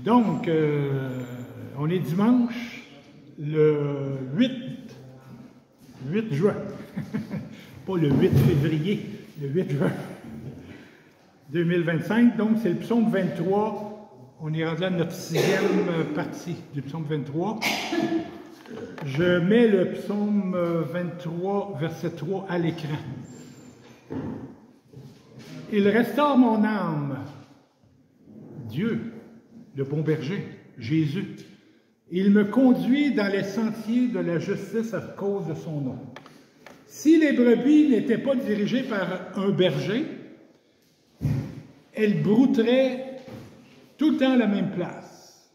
Donc, on est dimanche, le 8 juin. Pas le 8 février, le 8 juin 2025. Donc, c'est le psaume 23. On est rendu à notre 6e partie du psaume 23. Je mets le psaume 23, verset 3 à l'écran. Il restaure mon âme. Dieu, le bon berger, Jésus. Il me conduit dans les sentiers de la justice à cause de son nom. Si les brebis n'étaient pas dirigées par un berger, elles brouteraient tout le temps à la même place,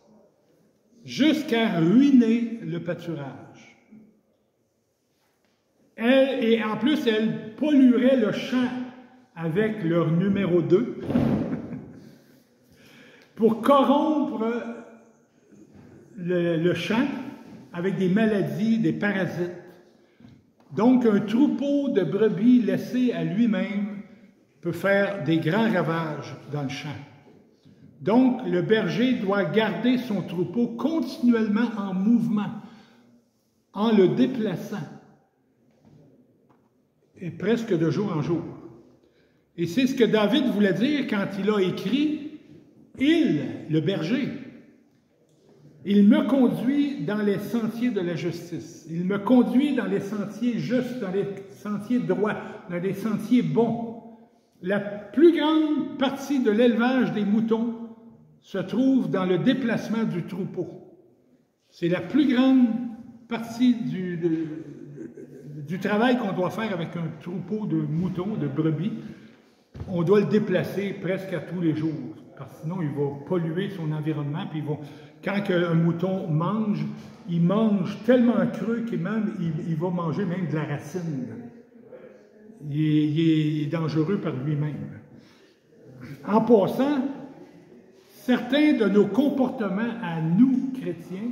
jusqu'à ruiner le pâturage. Et en plus, elles pollueraient le champ avec leur numéro 2 pour corrompre le champ avec des maladies, des parasites. Donc, un troupeau de brebis laissé à lui-même peut faire des grands ravages dans le champ. Donc, le berger doit garder son troupeau continuellement en mouvement, en le déplaçant, et presque de jour en jour. Et c'est ce que David voulait dire quand il a écrit « Il, le berger, il me conduit dans les sentiers de la justice. Il me conduit dans les sentiers justes, dans les sentiers droits, dans les sentiers bons. » La plus grande partie de l'élevage des moutons se trouve dans le déplacement du troupeau. C'est la plus grande partie du travail qu'on doit faire avec un troupeau de moutons, de brebis. On doit le déplacer presque à tous les jours, parce que sinon il va polluer son environnement, puis quand un mouton mange, il mange tellement creux qu'il va manger même de la racine. Il est dangereux par lui-même. En passant, certains de nos comportements à nous, chrétiens,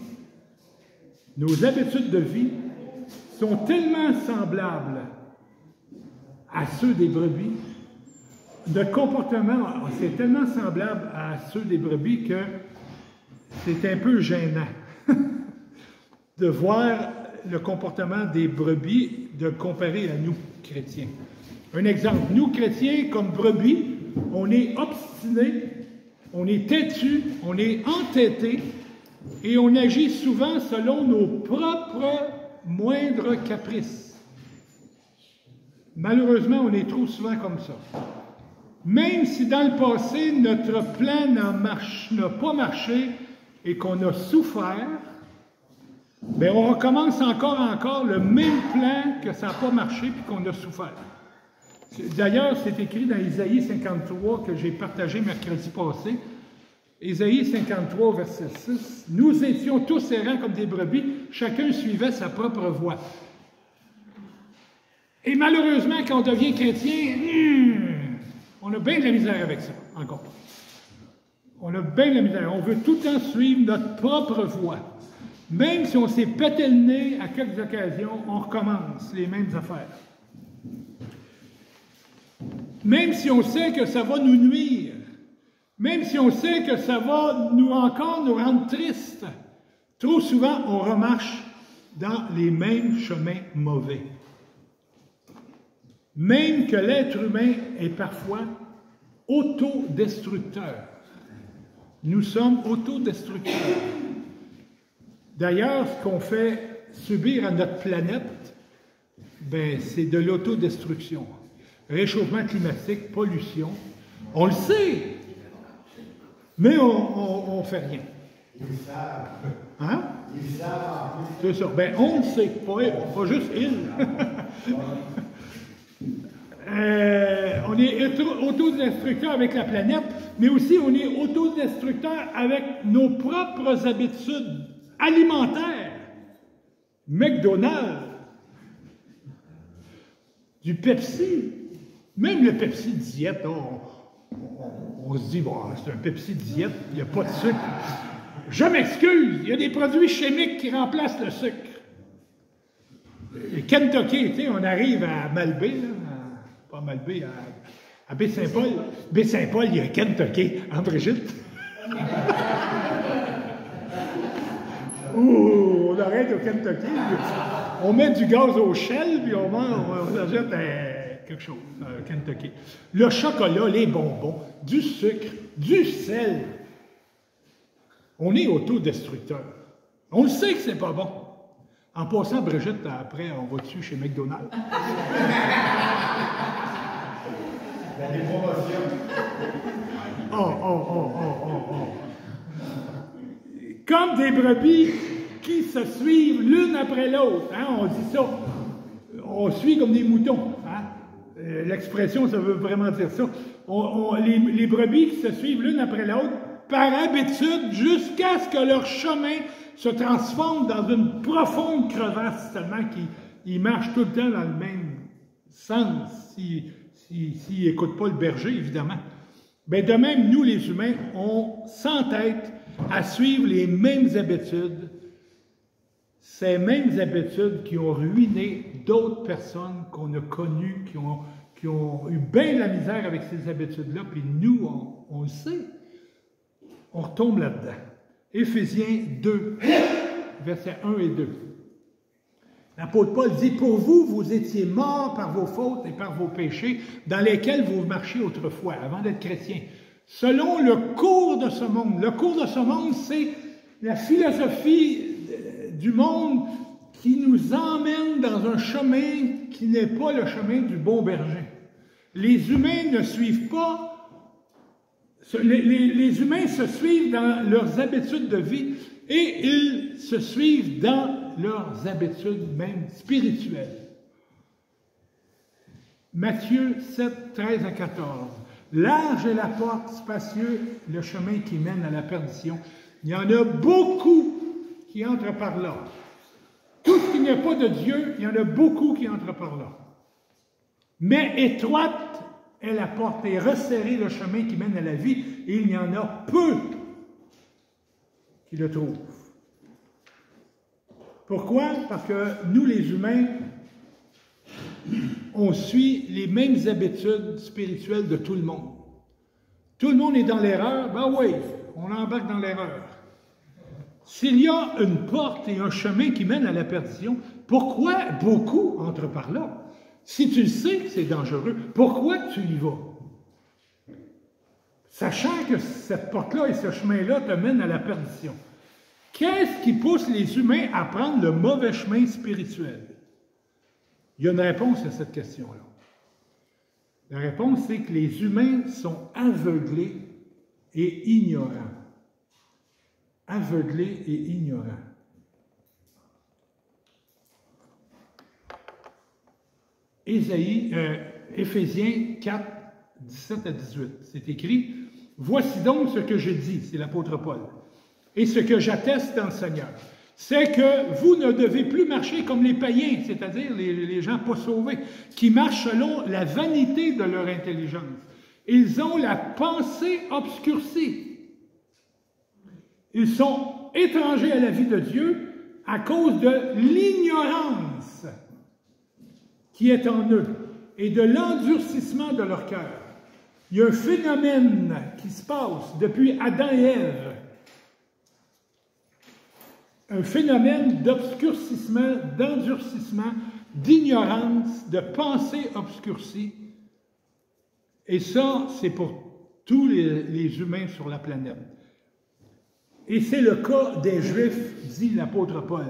nos habitudes de vie, sont tellement semblables à ceux des brebis. Notre comportement, c'est tellement semblable à ceux des brebis que c'est un peu gênant de voir le comportement des brebis, de comparer à nous, chrétiens. Un exemple, nous, chrétiens, comme brebis, on est obstinés, on est têtus, on est entêtés, et on agit souvent selon nos propres moindres caprices. Malheureusement, on est trop souvent comme ça. Même si dans le passé, notre plan n'a pas marché et qu'on a souffert, bien, on recommence encore le même plan que ça n'a pas marché et qu'on a souffert. D'ailleurs, c'est écrit dans Isaïe 53 que j'ai partagé mercredi passé. Isaïe 53, verset 6. « Nous étions tous errants comme des brebis, chacun suivait sa propre voie. » Et malheureusement, quand on devient chrétien, on a bien de la misère avec ça, encore. On a bien de la misère. On veut tout le temps suivre notre propre voie. Même si on s'est pété le nez à quelques occasions, on recommence les mêmes affaires. Même si on sait que ça va nous nuire, même si on sait que ça va nous rendre tristes, trop souvent, on remarche dans les mêmes chemins mauvais. Même que l'être humain est parfois autodestructeur. Nous sommes autodestructeurs. D'ailleurs, ce qu'on fait subir à notre planète, ben, c'est de l'autodestruction. Réchauffement climatique, pollution. On le sait, mais on ne fait rien. Ils le savent. Hein? Ils le savent. C'est ça. Ben, on le sait, pas juste ils. On est autodestructeur avec la planète, mais aussi on est autodestructeur avec nos propres habitudes alimentaires. McDonald's, du Pepsi, même le Pepsi diète, on se dit, bon, c'est un Pepsi diète, il n'y a pas de sucre. Je m'excuse, il y a des produits chimiques qui remplacent le sucre. Le Kentucky, tu sais, on arrive à Malbé, là, pas Malbé, à Baie-Saint-Paul. Baie-Saint-Paul, il y a Kentucky, hein, Brigitte? Ouh, on arrête au Kentucky. On met du gaz au Shell, puis on achète quelque chose, Kentucky. Le chocolat, les bonbons, du sucre, du sel. On est autodestructeur. On le sait que c'est pas bon. En passant, Brigitte, après, on va dessus chez McDonald's. Il y a des promotions. Comme des brebis qui se suivent l'une après l'autre. Hein, on dit ça. On suit comme des moutons. Hein? L'expression, ça veut vraiment dire ça. Les brebis qui se suivent l'une après l'autre, par habitude, jusqu'à ce que leur chemin se transforme dans une profonde crevasse, tellement qu'ils marchent tout le temps dans le même sens, s'ils n'écoutent pas le berger, évidemment. Bien, de même, nous, les humains, on s'entête à suivre les mêmes habitudes, ces mêmes habitudes qui ont ruiné d'autres personnes qu'on a connues, qui ont eu bien de la misère avec ces habitudes-là, puis nous, on le sait. On retombe là-dedans. Éphésiens 2, versets 1 et 2. L'apôtre Paul dit, « Pour vous, vous étiez morts par vos fautes et par vos péchés, dans lesquels vous marchiez autrefois, avant d'être chrétien, selon le cours de ce monde. » Le cours de ce monde, c'est la philosophie du monde qui nous emmène dans un chemin qui n'est pas le chemin du bon berger. Les humains ne suivent pas. Les humains se suivent dans leurs habitudes de vie et ils se suivent dans leurs habitudes même spirituelles. Matthieu 7, 13 à 14. Large est la porte, spacieux le chemin qui mène à la perdition. Il y en a beaucoup qui entrent par là. Tout ce qui n'est pas de Dieu, il y en a beaucoup qui entrent par là. Mais étroite est la porte et resserré le chemin qui mène à la vie, et il y en a peu qui le trouvent. Pourquoi? Parce que nous, les humains, on suit les mêmes habitudes spirituelles de tout le monde. Tout le monde est dans l'erreur, ben oui, on embarque dans l'erreur. S'il y a une porte et un chemin qui mènent à la perdition, pourquoi beaucoup entrent par là? Si tu le sais que c'est dangereux, pourquoi tu y vas? Sachant que cette porte-là et ce chemin-là te mènent à la perdition. Qu'est-ce qui pousse les humains à prendre le mauvais chemin spirituel? Il y a une réponse à cette question-là. La réponse, c'est que les humains sont aveuglés et ignorants. Aveuglés et ignorants. Éphésiens 4, 17 à 18. C'est écrit, « Voici donc ce que je dis, c'est l'apôtre Paul, et ce que j'atteste dans le Seigneur, c'est que vous ne devez plus marcher comme les païens, c'est-à-dire les gens pas sauvés, qui marchent selon la vanité de leur intelligence. Ils ont la pensée obscurcie. Ils sont étrangers à la vie de Dieu à cause de l'ignorance qui est en eux et de l'endurcissement de leur cœur. Il y a un phénomène qui se passe depuis Adam et Ève. Un phénomène d'obscurcissement, d'endurcissement, d'ignorance, de pensée obscurcie. Et ça, c'est pour tous les humains sur la planète. Et c'est le cas des Juifs, dit l'apôtre Paul,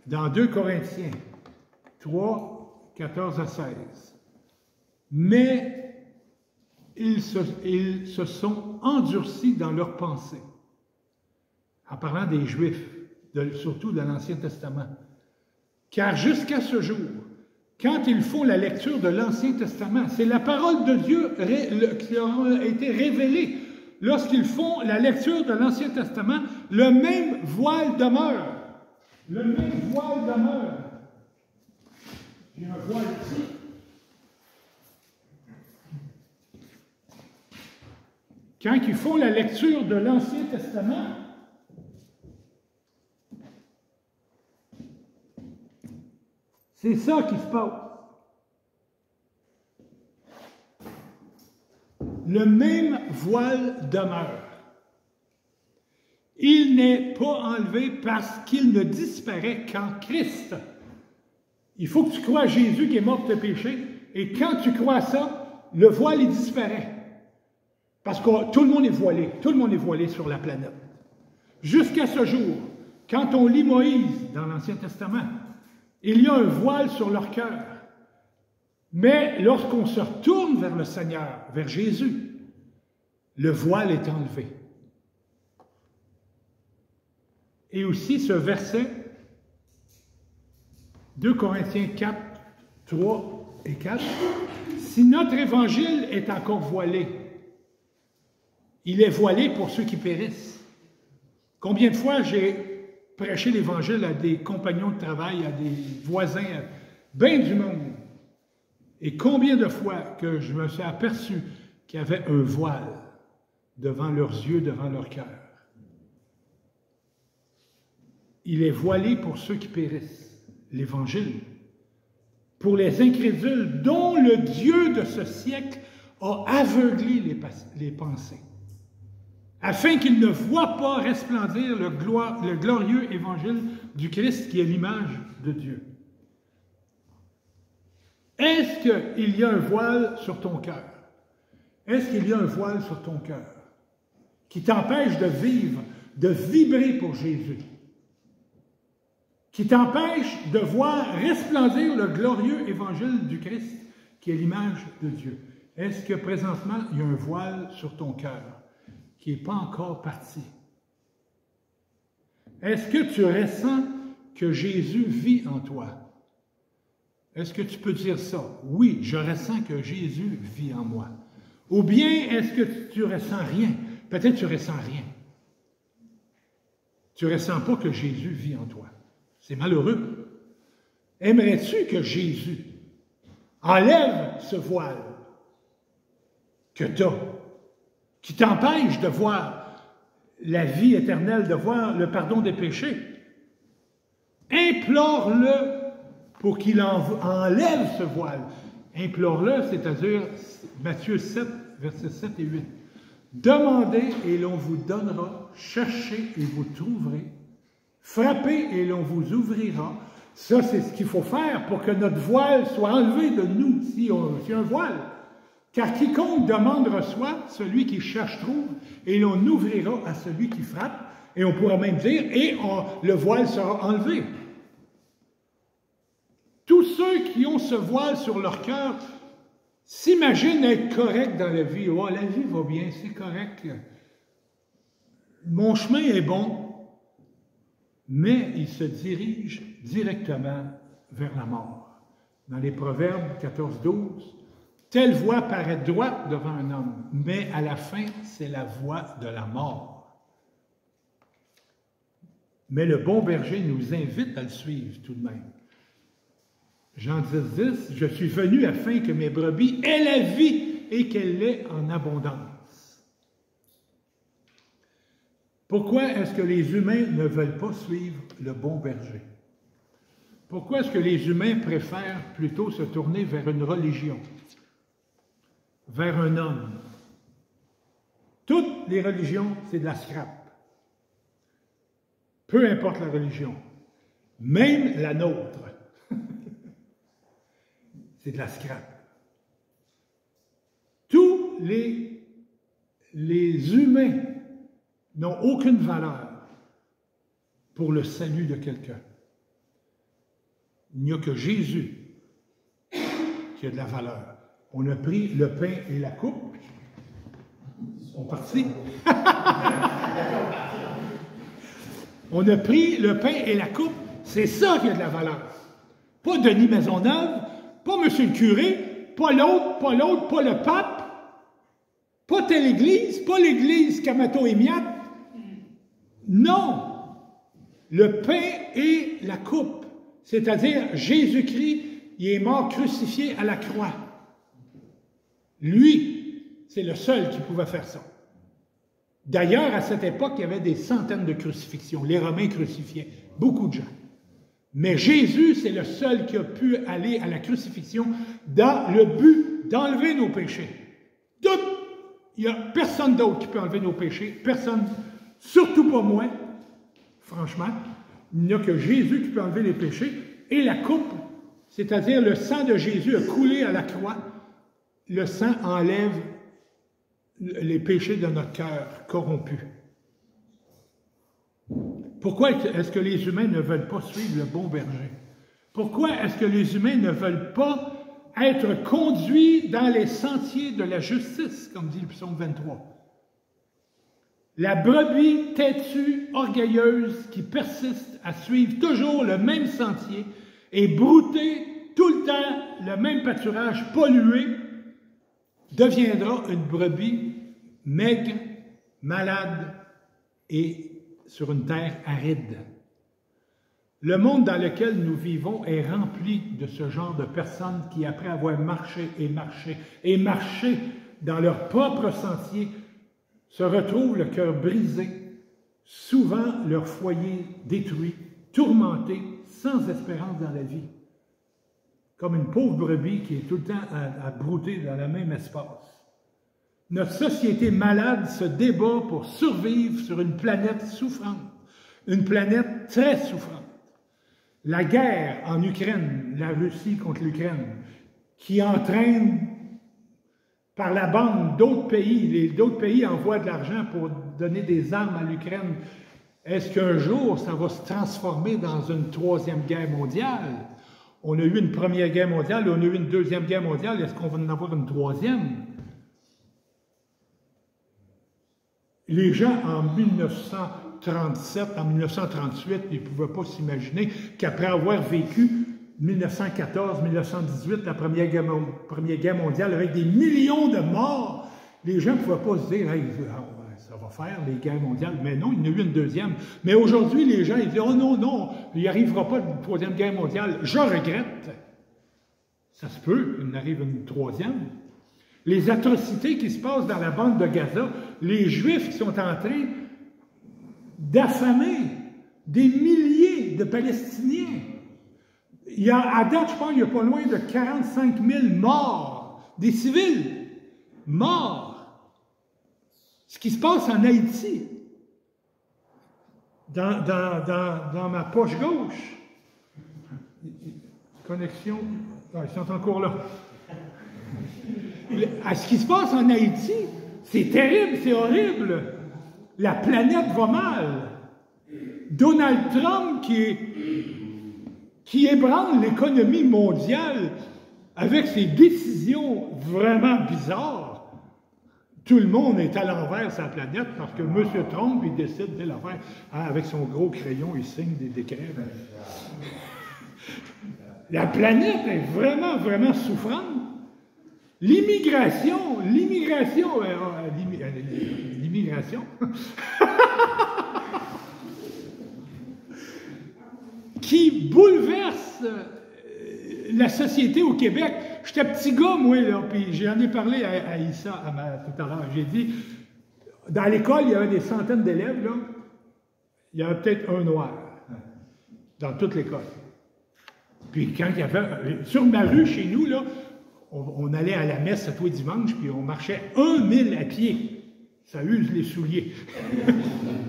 dans 2 Corinthiens 3, 14 à 16. Mais ils se sont endurcis dans leurs pensées. En parlant des Juifs, surtout dans l'Ancien Testament. Car jusqu'à ce jour, quand ils font la lecture de l'Ancien Testament, c'est la parole de Dieu qui leur a été révélée. Lorsqu'ils font la lecture de l'Ancien Testament, le même voile demeure. Le même voile demeure. J'ai un voile ici. Quand ils font la lecture de l'Ancien Testament, c'est ça qui se passe. Le même voile demeure. il n'est pas enlevé parce qu'il ne disparaît qu'en Christ. Il faut que tu crois à Jésus qui est mort pour tes péchés, et quand tu crois à ça, le voile, il disparaît. Parce que tout le monde est voilé sur la planète. Jusqu'à ce jour, quand on lit Moïse dans l'Ancien Testament, il y a un voile sur leur cœur. Mais lorsqu'on se retourne vers le Seigneur, vers Jésus, le voile est enlevé. Et aussi ce verset, 2 Corinthiens 4, 3 et 4, « Si notre évangile est encore voilé, il est voilé pour ceux qui périssent. » Combien de fois j'ai prêché l'Évangile à des compagnons de travail, à des voisins, à bien du monde. Et combien de fois que je me suis aperçu qu'il y avait un voile devant leurs yeux, devant leur cœur. Il est voilé pour ceux qui périssent, l'Évangile. Pour les incrédules dont le Dieu de ce siècle a aveuglé les pensées, afin qu'ils ne voient pas resplendir le glorieux évangile du Christ qui est l'image de Dieu. Est-ce qu'il y a un voile sur ton cœur? Est-ce qu'il y a un voile sur ton cœur qui t'empêche de vivre, de vibrer pour Jésus? Qui t'empêche de voir resplendir le glorieux évangile du Christ qui est l'image de Dieu? Est-ce que présentement, il y a un voile sur ton cœur qui n'est pas encore parti? Est-ce que tu ressens que Jésus vit en toi? Est-ce que tu peux dire ça? Oui, je ressens que Jésus vit en moi. Ou bien, est-ce que tu ressens rien? Peut-être que tu ressens rien. Tu ne ressens pas que Jésus vit en toi. C'est malheureux. Aimerais-tu que Jésus enlève ce voile que tu as, qui t'empêche de voir la vie éternelle, de voir le pardon des péchés? Implore-le pour qu'il enlève ce voile. Implore-le, c'est-à-dire Matthieu 7, versets 7 et 8. Demandez et l'on vous donnera, cherchez et vous trouverez, frappez et l'on vous ouvrira. Ça, c'est ce qu'il faut faire pour que notre voile soit enlevé de nous, si un voile. Car quiconque demande reçoit, celui qui cherche trouve, et l'on ouvrira à celui qui frappe. Et on pourra même dire, et le voile sera enlevé. Tous ceux qui ont ce voile sur leur cœur s'imaginent être corrects dans la vie. Oh, la vie va bien, c'est correct. Mon chemin est bon. Mais ils se dirigent directement vers la mort. Dans les Proverbes 14-12, telle voie paraît droite devant un homme, mais à la fin, c'est la voie de la mort. Mais le bon berger nous invite à le suivre tout de même. Jean 10, je suis venu afin que mes brebis aient la vie et qu'elle l'ait en abondance. Pourquoi est-ce que les humains ne veulent pas suivre le bon berger? Pourquoi est-ce que les humains préfèrent plutôt se tourner vers une religion, vers un homme? Toutes les religions, c'est de la scrap. Peu importe la religion, même la nôtre, c'est de la scrap. Tous les humains n'ont aucune valeur pour le salut de quelqu'un. Il n'y a que Jésus qui a de la valeur. On a pris le pain et la coupe. On est parti. On a pris le pain et la coupe. C'est ça qui a de la valeur. Pas Denis Maisonneuve, pas Monsieur le curé, pas l'autre, pas le pape, pas telle église, pas l'église Camato et Miat. Non! Le pain et la coupe, c'est-à-dire Jésus-Christ, il est mort crucifié à la croix. Lui, c'est le seul qui pouvait faire ça. D'ailleurs, à cette époque, il y avait des centaines de crucifixions. Les Romains crucifiaient beaucoup de gens. Mais Jésus, c'est le seul qui a pu aller à la crucifixion dans le but d'enlever nos péchés. Il n'y a personne d'autre qui peut enlever nos péchés. Personne Surtout pas moi, franchement. Il n'y a que Jésus qui peut enlever les péchés. Et la coupe, c'est-à-dire le sang de Jésus a coulé à la croix. Le sang enlève les péchés de notre cœur corrompu. Pourquoi est-ce que les humains ne veulent pas suivre le bon berger? Pourquoi est-ce que les humains ne veulent pas être conduits dans les sentiers de la justice, comme dit le psaume 23? La brebis têtue, orgueilleuse, qui persiste à suivre toujours le même sentier et brouter tout le temps le même pâturage pollué, deviendra une brebis maigre, malade et sur une terre aride. Le monde dans lequel nous vivons est rempli de ce genre de personnes qui, après avoir marché et marché et marché dans leur propre sentier, se retrouvent le cœur brisé, souvent leur foyer détruit, tourmenté, sans espérance dans la vie. Comme une pauvre brebis qui est tout le temps à brouter dans le même espace. Notre société malade se débat pour survivre sur une planète souffrante, une planète très souffrante. La guerre en Ukraine, la Russie contre l'Ukraine, qui entraîne par la bande d'autres pays, d'autres pays envoient de l'argent pour donner des armes à l'Ukraine. Est-ce qu'un jour, ça va se transformer dans une troisième guerre mondiale? On a eu une première guerre mondiale, on a eu une deuxième guerre mondiale, est-ce qu'on va en avoir une troisième? Les gens, en 1937, en 1938, ils ne pouvaient pas s'imaginer qu'après avoir vécu 1914, 1918, la Première Guerre mondiale, avec des millions de morts, les gens ne pouvaient pas se dire hey, « ça va faire les guerres mondiales ». Mais non, il y en a eu une deuxième. Mais aujourd'hui, les gens ils disent « oh non, non, il n'y arrivera pas une troisième guerre mondiale. Je regrette ». Ça se peut qu'il arrive une troisième. Les atrocités qui se passent dans la bande de Gaza, les Juifs qui sont en train d'affamer des milliers de Palestiniens. Il y a, à date, je pense, il n'y a pas loin de 45 000 morts, des civils morts. Ce qui se passe en Haïti, dans ma poche gauche, connexion, ah, ils sont encore là. Ce qui se passe en Haïti, c'est terrible, c'est horrible. La planète va mal. Donald Trump qui ébranle l'économie mondiale avec ses décisions vraiment bizarres. Tout le monde est à l'envers sur la planète parce que M. Trump, il décide de l'affaire. Avec son gros crayon, il signe des décrets. La planète est vraiment, vraiment souffrante. L'immigration, qui bouleverse la société au Québec. J'étais petit gars, moi, là, puis j'en ai parlé à Issa tout à l'heure. J'ai dit, dans l'école, il y avait des centaines d'élèves, là. Il y avait peut-être un noir dans toute l'école. Puis quand il y avait, sur ma rue, chez nous, là, on allait à la messe tous les dimanches, puis on marchait 1000 à pied. Ça use les souliers.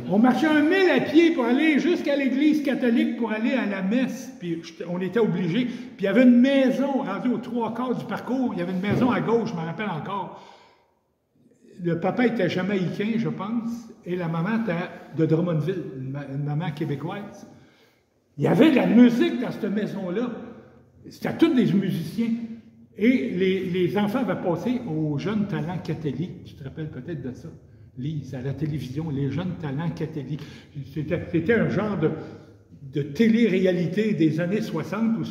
On marchait 1000 à pied pour aller jusqu'à l'église catholique pour aller à la messe. Puis on était obligés. Puis il y avait une maison, rendue aux 3/4 du parcours, il y avait une maison à gauche, je me rappelle encore. Le papa était jamaïcain, je pense, et la maman était de Drummondville, une maman québécoise. Il y avait de la musique dans cette maison-là. C'était tous des musiciens. Et les enfants avaient passé aux jeunes talents catholiques. Tu te rappelles peut-être de ça? Lise, à la télévision, les jeunes talents catholiques. C'était un genre de télé-réalité des années 60 où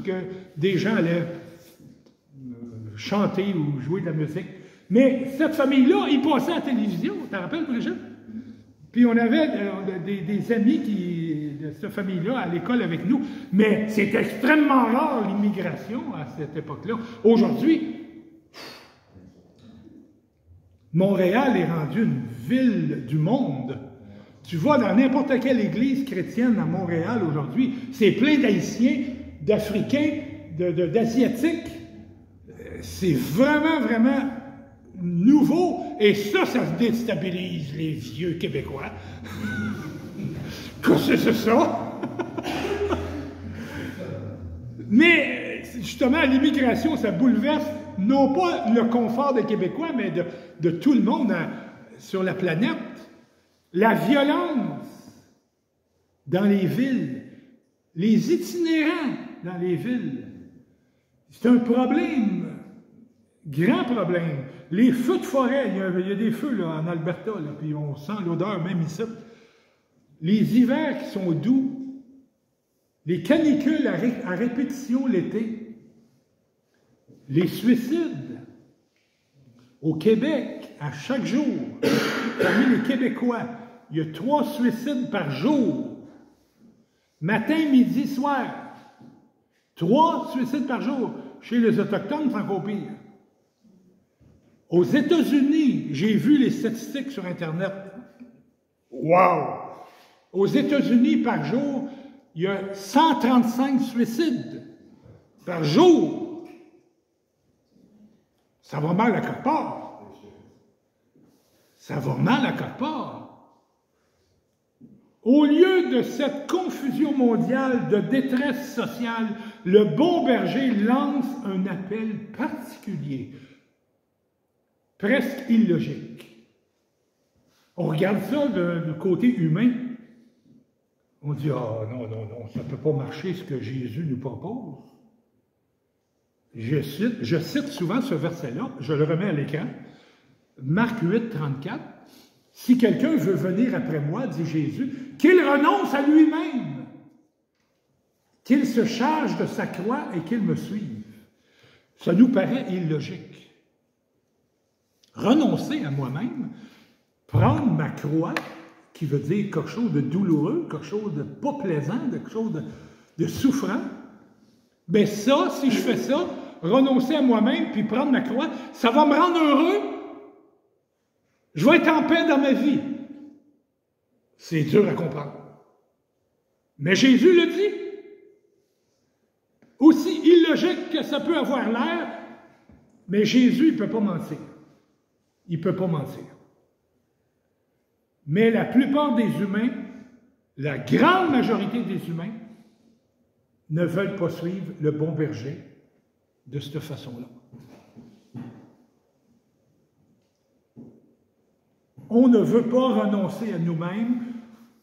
des gens allaient chanter ou jouer de la musique. Mais cette famille-là, ils passaient à la télévision. Tu te rappelles, Brigitte? Puis on avait des amis de cette famille-là à l'école avec nous. Mais c'est extrêmement rare, l'immigration, à cette époque-là. Aujourd'hui, Montréal est rendu une ville du monde. Tu vas dans n'importe quelle église chrétienne à Montréal aujourd'hui, c'est plein d'Haïtiens, d'Africains, d'Asiatiques. C'est vraiment, vraiment nouveau, et ça déstabilise les vieux Québécois. Qu'est-ce que c'est ça? Mais, justement, l'immigration, ça bouleverse non pas le confort des Québécois, mais de tout le monde sur la planète. La violence dans les villes, les itinérants dans les villes, c'est un problème, grand problème. Les feux de forêt, il y a des feux là, en Alberta, là, puis on sent l'odeur même ici. Les hivers qui sont doux, les canicules à répétition l'été, les suicides au Québec, à chaque jour, parmi les Québécois, il y a 3 suicides par jour. Matin, midi, soir. 3 suicides par jour. Chez les Autochtones, c'est encore pire. Aux États-Unis, j'ai vu les statistiques sur Internet. Wow! Aux États-Unis, par jour, il y a 135 suicides par jour. Ça va mal à quelque part. Ça va mal à quelque part. Au lieu de cette confusion mondiale de détresse sociale, le bon berger lance un appel particulier, presque illogique. On regarde ça du côté humain. On dit, ah non, non, non, ça ne peut pas marcher ce que Jésus nous propose. Je cite souvent ce verset-là, je le remets à l'écran, Marc 8, 34. Si quelqu'un veut venir après moi, dit Jésus, qu'il renonce à lui-même, qu'il se charge de sa croix et qu'il me suive. Ça nous paraît illogique. Renoncer à moi-même, prendre ma croix, qui veut dire quelque chose de douloureux, quelque chose de pas plaisant, quelque chose de souffrant, bien ça, si je fais ça, renoncer à moi-même puis prendre ma croix, ça va me rendre heureux. Je vais être en paix dans ma vie. C'est dur à comprendre. Mais Jésus le dit. Aussi illogique que ça peut avoir l'air, mais Jésus, il ne peut pas mentir. Il ne peut pas mentir. Mais la plupart des humains, la grande majorité des humains, ne veulent pas suivre le bon berger de cette façon-là. On ne veut pas renoncer à nous-mêmes,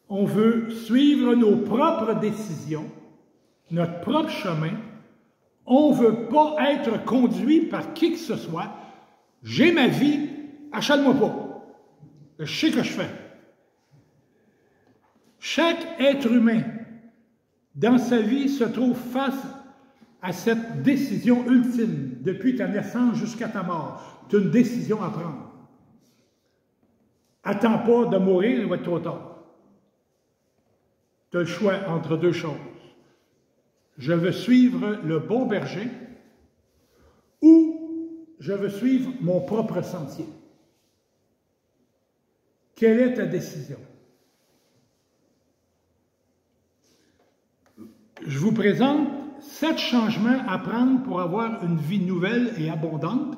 on veut suivre nos propres décisions, notre propre chemin. On ne veut pas être conduit par qui que ce soit. J'ai ma vie, achète-moi pas. Je sais que je fais. Chaque être humain, dans sa vie, se trouve face à cette décision ultime, depuis ta naissance jusqu'à ta mort. Tu as une décision à prendre. Attends pas de mourir, il va être trop tard. Tu as le choix entre deux choses. Je veux suivre le bon berger ou je veux suivre mon propre sentier. Quelle est ta décision? Je vous présente 7 changements à prendre pour avoir une vie nouvelle et abondante,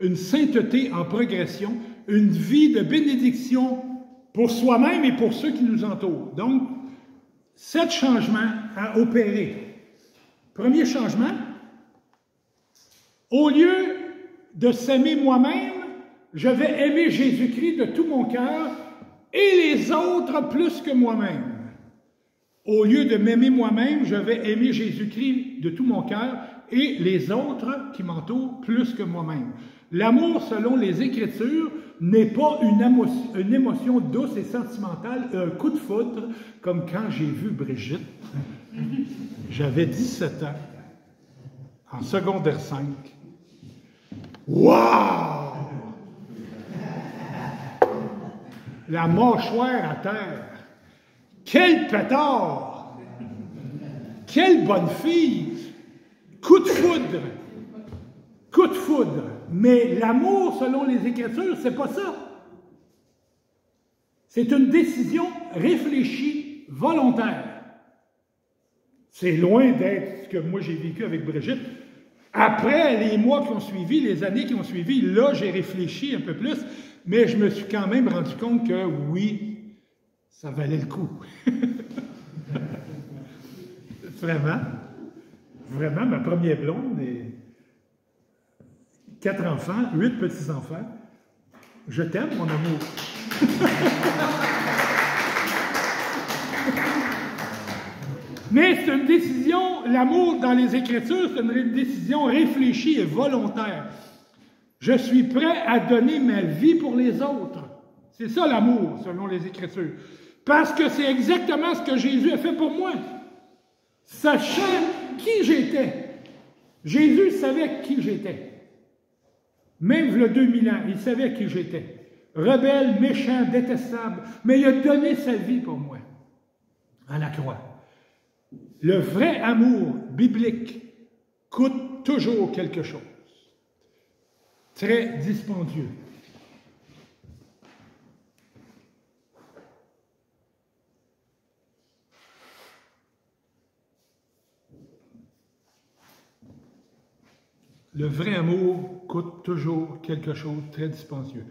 une sainteté en progression, une vie de bénédiction pour soi-même et pour ceux qui nous entourent. Donc, 7 changements à opérer. Premier changement, au lieu de s'aimer moi-même, je vais aimer Jésus-Christ de tout mon cœur et les autres plus que moi-même. Au lieu de m'aimer moi-même, je vais aimer Jésus-Christ de tout mon cœur et les autres qui m'entourent plus que moi-même. L'amour, selon les Écritures, n'est pas une émotion douce et sentimentale, un coup de foudre, comme quand j'ai vu Brigitte. J'avais 17 ans, en secondaire 5. Wow! La mâchoire à terre. Quel pétard! Quelle bonne fille! Coup de foudre! Coup de foudre! Mais l'amour, selon les Écritures, c'est pas ça. C'est une décision réfléchie, volontaire. C'est loin d'être ce que moi j'ai vécu avec Brigitte. Après les mois qui ont suivi, les années qui ont suivi, là, j'ai réfléchi un peu plus, mais je me suis quand même rendu compte que oui, ça valait le coup. Vraiment. Vraiment, ma première blonde et 4 enfants, 8 petits-enfants. Je t'aime, mon amour. Mais c'est une décision, l'amour dans les Écritures, c'est une décision réfléchie et volontaire. Je suis prêt à donner ma vie pour les autres. C'est ça l'amour, selon les Écritures. Parce que c'est exactement ce que Jésus a fait pour moi. Sachant qui j'étais. Jésus savait qui j'étais. Même il y a 2000 ans, il savait qui j'étais. Rebelle, méchant, détestable. Mais il a donné sa vie pour moi. À la croix. Le vrai amour biblique coûte toujours quelque chose. Très dispendieux. Le vrai amour coûte toujours quelque chose de très dispendieux.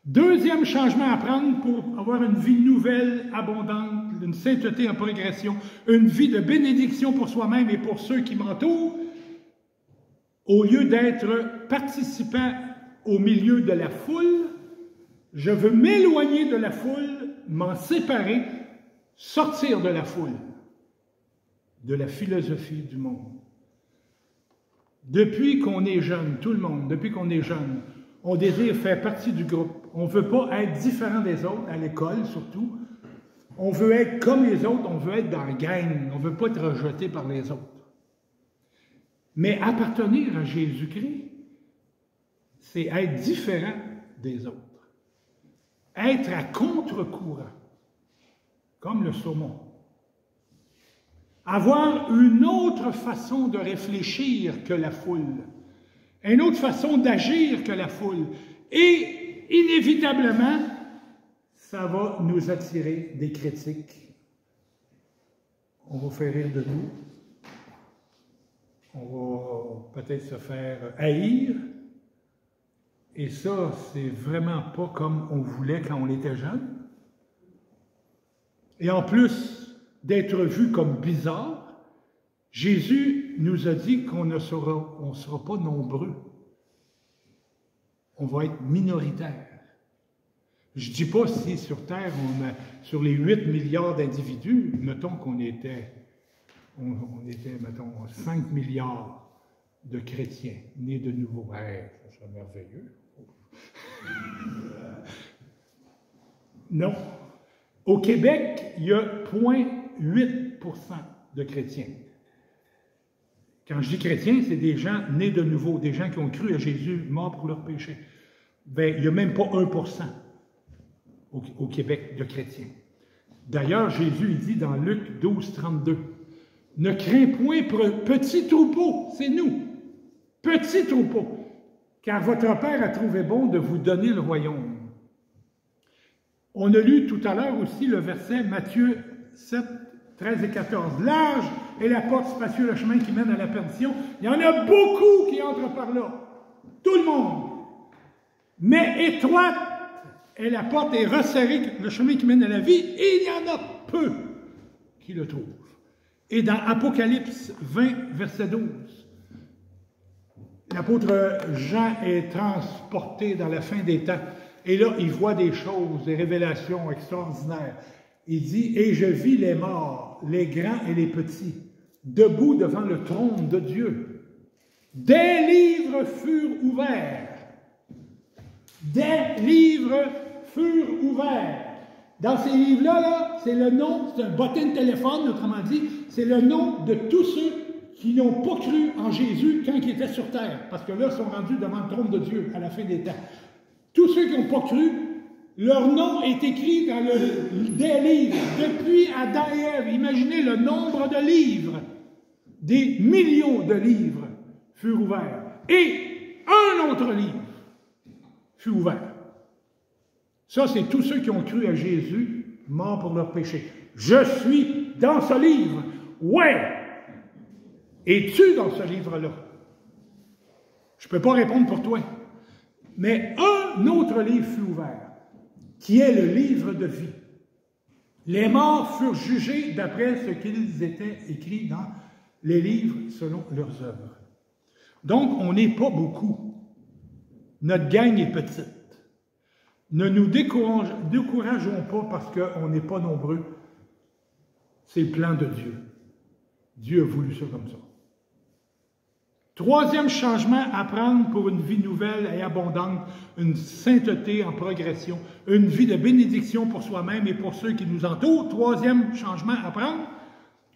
Deuxième changement à prendre pour avoir une vie nouvelle, abondante, une sainteté en progression, une vie de bénédiction pour soi-même et pour ceux qui m'entourent, au lieu d'être participant au milieu de la foule, je veux m'éloigner de la foule, m'en séparer, sortir de la foule, de la philosophie du monde. Depuis qu'on est jeune, tout le monde, depuis qu'on est jeune, on désire faire partie du groupe. On ne veut pas être différent des autres, à l'école surtout. On veut être comme les autres, on veut être dans la gang, on ne veut pas être rejeté par les autres. Mais appartenir à Jésus-Christ, c'est être différent des autres. Être à contre-courant, comme le saumon. Avoir une autre façon de réfléchir que la foule. Une autre façon d'agir que la foule. Et, inévitablement, ça va nous attirer des critiques. On va faire rire de nous. On va peut-être se faire haïr. Et ça, c'est vraiment pas comme on voulait quand on était jeune. Et en plus d'être vu comme bizarre, Jésus nous a dit qu'on ne sera pas nombreux. On va être minoritaire. Je ne dis pas si sur Terre, sur les 8 milliards d'individus, mettons qu'on était, mettons, 5 milliards de chrétiens nés de nouveau. Hey, ça serait merveilleux. Non. Au Québec, il y a 0,8% de chrétiens. Quand je dis chrétiens, c'est des gens nés de nouveau, des gens qui ont cru à Jésus, morts pour leurs péchés. Bien, il n'y a même pas 1% au Québec de chrétiens. D'ailleurs, Jésus il dit dans Luc 12, 32, « Ne crains point, petit troupeau, c'est nous, petit troupeau, car votre Père a trouvé bon de vous donner le royaume. » On a lu tout à l'heure aussi le verset Matthieu 7, 13 et 14. « Large est la porte, spacieux le chemin qui mène à la perdition. » Il y en a beaucoup qui entrent par là. Tout le monde. Mais étroite est la porte et resserrée le chemin qui mène à la vie, et il y en a peu qui le trouvent. Et dans Apocalypse 20, verset 12, l'apôtre Jean est transporté dans la fin des temps. Et là, il voit des choses, des révélations extraordinaires. Il dit, « Et je vis les morts, les grands et les petits, debout devant le trône de Dieu. Des livres furent ouverts. » Des livres furent ouverts. Dans ces livres-là, c'est le nom, c'est un bottin de téléphone, autrement dit, c'est le nom de tous ceux qui n'ont pas cru en Jésus quand il était sur terre. Parce que là, ils sont rendus devant le trône de Dieu à la fin des temps. Tous ceux qui n'ont pas cru, leur nom est écrit dans des livres. Depuis Adam et Ève, imaginez le nombre de livres. Des millions de livres furent ouverts. Et un autre livre fut ouvert. Ça, c'est tous ceux qui ont cru à Jésus, morts pour leurs péchés. Je suis dans ce livre. Ouais! Es-tu dans ce livre-là? Je ne peux pas répondre pour toi. Mais un autre livre fut ouvert, qui est le livre de vie. Les morts furent jugés d'après ce qu'ils étaient écrits dans les livres selon leurs œuvres. Donc, on n'est pas beaucoup. Notre gang est petite. Ne nous décourageons pas parce qu'on n'est pas nombreux. C'est le plan de Dieu. Dieu a voulu ça comme ça. Troisième changement à prendre pour une vie nouvelle et abondante, une sainteté en progression, une vie de bénédiction pour soi-même et pour ceux qui nous entourent. Troisième changement à prendre,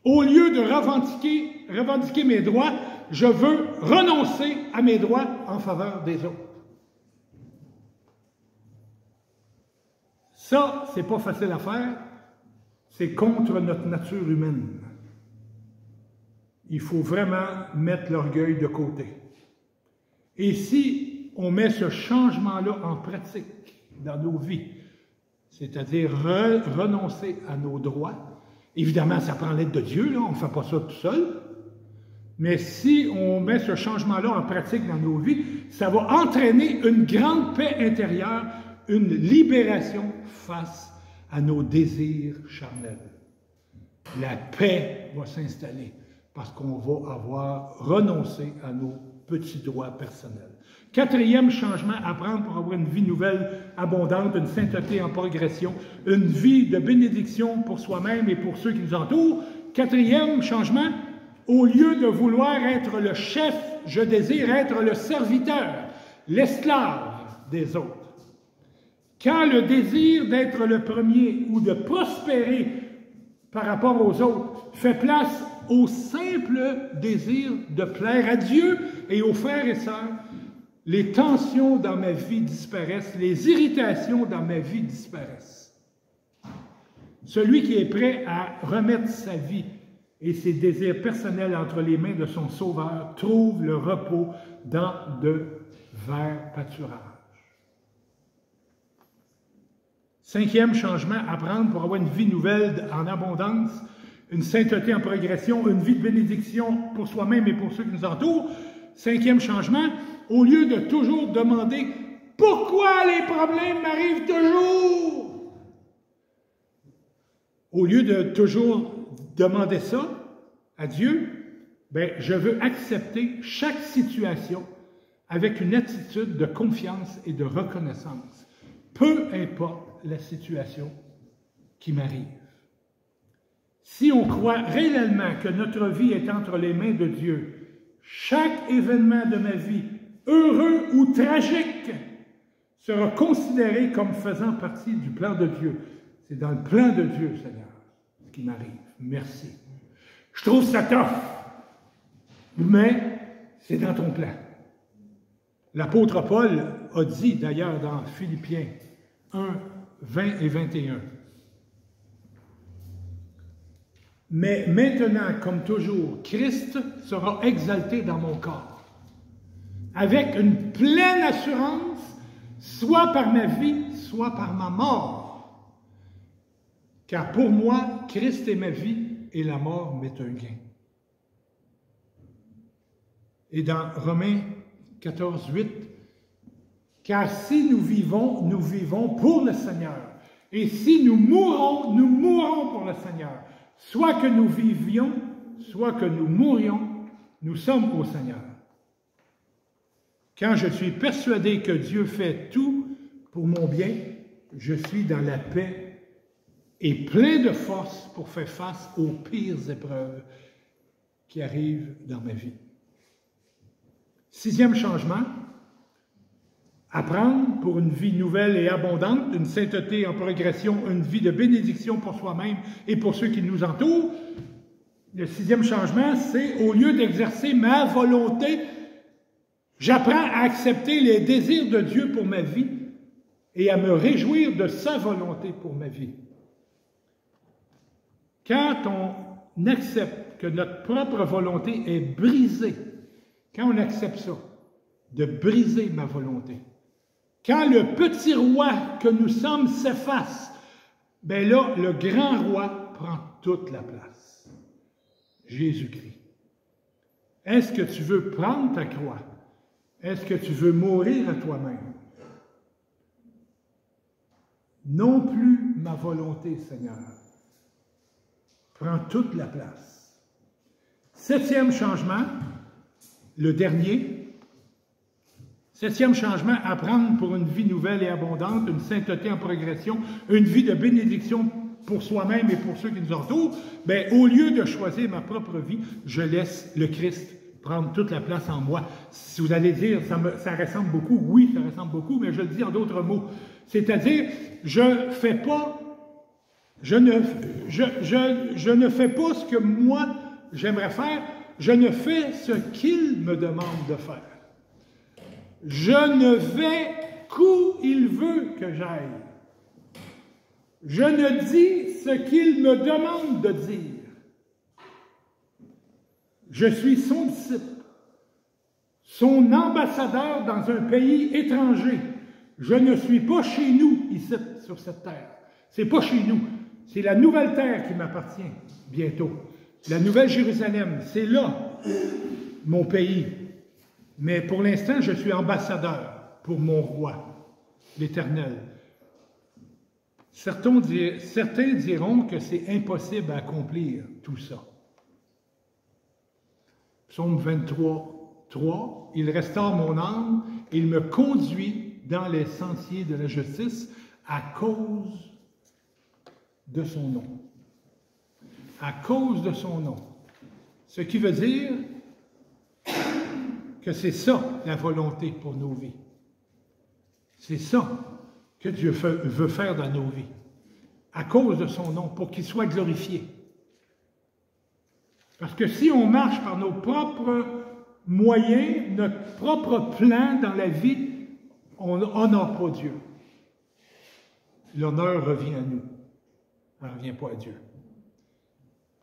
au lieu de revendiquer mes droits, je veux renoncer à mes droits en faveur des autres. Ça, c'est pas facile à faire, c'est contre notre nature humaine. Il faut vraiment mettre l'orgueil de côté. Et si on met ce changement-là en pratique dans nos vies, c'est-à-dire renoncer à nos droits, évidemment, ça prend l'aide de Dieu, là, on ne fait pas ça tout seul, mais si on met ce changement-là en pratique dans nos vies, ça va entraîner une grande paix intérieure, une libération face à nos désirs charnels. La paix va s'installer parce qu'on va avoir renoncé à nos petits droits personnels. Quatrième changement à prendre pour avoir une vie nouvelle, abondante, une sainteté en progression, une vie de bénédiction pour soi-même et pour ceux qui nous entourent. Quatrième changement, au lieu de vouloir être le chef, je désire être le serviteur, l'esclave des autres. Quand le désir d'être le premier ou de prospérer par rapport aux autres fait place au simple désir de plaire à Dieu et aux frères et sœurs, les tensions dans ma vie disparaissent, les irritations dans ma vie disparaissent. Celui qui est prêt à remettre sa vie et ses désirs personnels entre les mains de son Sauveur trouve le repos dans de verts pâturages. Cinquième changement à prendre pour avoir une vie nouvelle en abondance, une sainteté en progression, une vie de bénédiction pour soi-même et pour ceux qui nous entourent. Cinquième changement, au lieu de toujours demander « Pourquoi les problèmes m'arrivent toujours? » Au lieu de toujours demander ça à Dieu, ben, je veux accepter chaque situation avec une attitude de confiance et de reconnaissance, peu importe la situation qui m'arrive. Si on croit réellement que notre vie est entre les mains de Dieu, chaque événement de ma vie, heureux ou tragique, sera considéré comme faisant partie du plan de Dieu. C'est dans le plan de Dieu, Seigneur, ce qui m'arrive. Merci. Je trouve ça tough, mais c'est dans ton plan. L'apôtre Paul a dit d'ailleurs dans Philippiens 1, 20 et 21. Mais maintenant, comme toujours, Christ sera exalté dans mon corps, avec une pleine assurance, soit par ma vie, soit par ma mort. Car pour moi, Christ est ma vie et la mort m'est un gain. Et dans Romains 14, 8, car si nous vivons pour le Seigneur. Et si nous mourrons pour le Seigneur. Soit que nous vivions, soit que nous mourions, nous sommes au Seigneur. Quand je suis persuadé que Dieu fait tout pour mon bien, je suis dans la paix et plein de force pour faire face aux pires épreuves qui arrivent dans ma vie. Sixième changement, apprendre pour une vie nouvelle et abondante, une sainteté en progression, une vie de bénédiction pour soi-même et pour ceux qui nous entourent. Le sixième changement, c'est au lieu d'exercer ma volonté, j'apprends à accepter les désirs de Dieu pour ma vie et à me réjouir de sa volonté pour ma vie. Quand on accepte que notre propre volonté est brisée, quand on accepte ça, de briser ma volonté, quand le petit roi que nous sommes s'efface, bien là, le grand roi prend toute la place. Jésus-Christ. Est-ce que tu veux prendre ta croix? Est-ce que tu veux mourir à toi-même? Non plus ma volonté, Seigneur. Prends toute la place. 7e changement, le dernier. 7e changement, apprendre pour une vie nouvelle et abondante, une sainteté en progression, une vie de bénédiction pour soi-même et pour ceux qui nous entourent. Bien, au lieu de choisir ma propre vie, je laisse le Christ prendre toute la place en moi. Si vous allez dire, ça ressemble beaucoup, oui, ça ressemble beaucoup, mais je le dis en d'autres mots. C'est-à-dire, je ne fais pas ce que moi j'aimerais faire, je ne fais ce qu'il me demande de faire. Je ne vais qu'où il veut que j'aille. Je ne dis ce qu'il me demande de dire. Je suis son disciple, son ambassadeur dans un pays étranger. Je ne suis pas chez nous, ici, sur cette terre. C'est pas chez nous. C'est la nouvelle terre qui m'appartient bientôt. La nouvelle Jérusalem, c'est là, mon pays. Mais pour l'instant, je suis ambassadeur pour mon roi, l'Éternel. Certains diront que c'est impossible à accomplir tout ça. Psaume 23, 3, « Il restaure mon âme, il me conduit dans les sentiers de la justice à cause de son nom. » À cause de son nom. Ce qui veut dire que c'est ça la volonté pour nos vies. C'est ça que Dieu veut faire dans nos vies. À cause de son nom, pour qu'il soit glorifié. Parce que si on marche par nos propres moyens, notre propre plan dans la vie, on n'honore pas Dieu. L'honneur revient à nous. Ça ne revient pas à Dieu.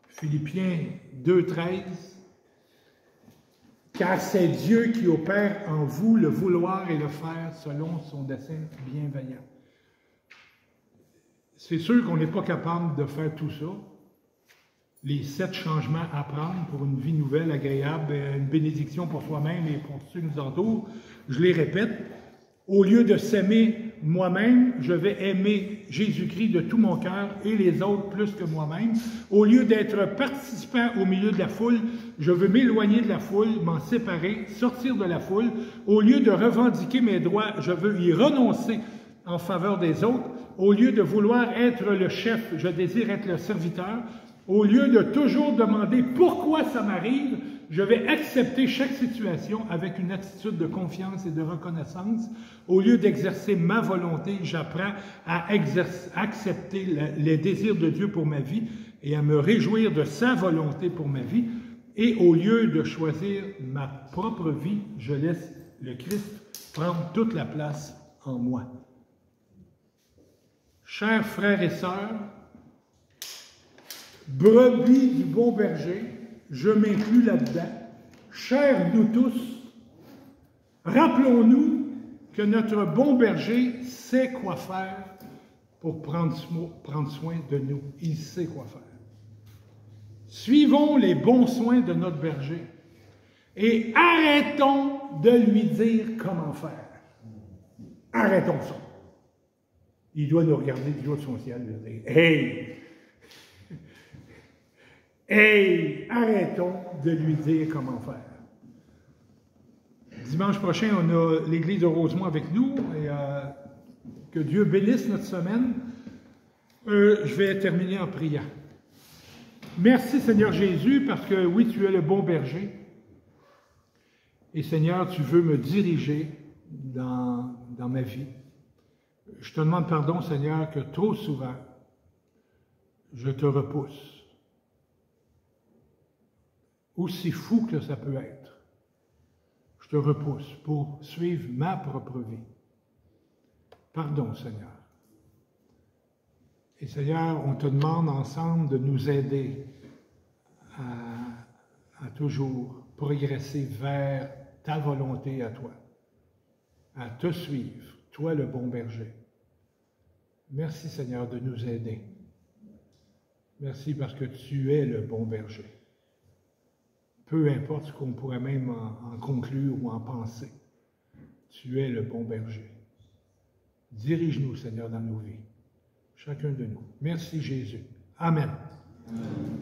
Philippiens 2, 13. Car c'est Dieu qui opère en vous le vouloir et le faire selon son dessein bienveillant. C'est sûr qu'on n'est pas capable de faire tout ça. Les 7 changements à prendre pour une vie nouvelle, agréable, une bénédiction pour soi-même et pour ceux qui nous entourent. Je les répète. Au lieu de s'aimer moi-même, je vais aimer Jésus-Christ de tout mon cœur et les autres plus que moi-même. Au lieu d'être participant au milieu de la foule, je veux m'éloigner de la foule, m'en séparer, sortir de la foule. Au lieu de revendiquer mes droits, je veux y renoncer en faveur des autres. Au lieu de vouloir être le chef, je désire être le serviteur. Au lieu de toujours demander pourquoi ça m'arrive, je vais accepter chaque situation avec une attitude de confiance et de reconnaissance. Au lieu d'exercer ma volonté, j'apprends à accepter les désirs de Dieu pour ma vie et à me réjouir de sa volonté pour ma vie. Et au lieu de choisir ma propre vie, je laisse le Christ prendre toute la place en moi. Chers frères et sœurs, brebis du bon berger, je m'inclus là-dedans. Chers nous tous, rappelons-nous que notre bon berger sait quoi faire pour prendre soin de nous. Il sait quoi faire. Suivons les bons soins de notre berger et arrêtons de lui dire comment faire. Arrêtons ça. Il doit nous regarder du haut de son ciel et dire « Hey! Hey! Arrêtons de lui dire comment faire. » Dimanche prochain, on a l'Église de Rosemont avec nous et que Dieu bénisse notre semaine. Je vais terminer en priant. Merci Seigneur Jésus parce que oui, tu es le bon berger. Et Seigneur, tu veux me diriger dans ma vie. Je te demande pardon, Seigneur, que trop souvent, je te repousse. Aussi fou que ça peut être, je te repousse pour suivre ma propre vie. Pardon, Seigneur. Et Seigneur, on te demande ensemble de nous aider à toujours progresser vers ta volonté à toi, à te suivre, toi le bon berger. Merci Seigneur de nous aider. Merci parce que tu es le bon berger. Peu importe ce qu'on pourrait même en conclure ou en penser. Tu es le bon berger. Dirige-nous, Seigneur, dans nos vies. Chacun de nous. Merci, Jésus. Amen. Amen.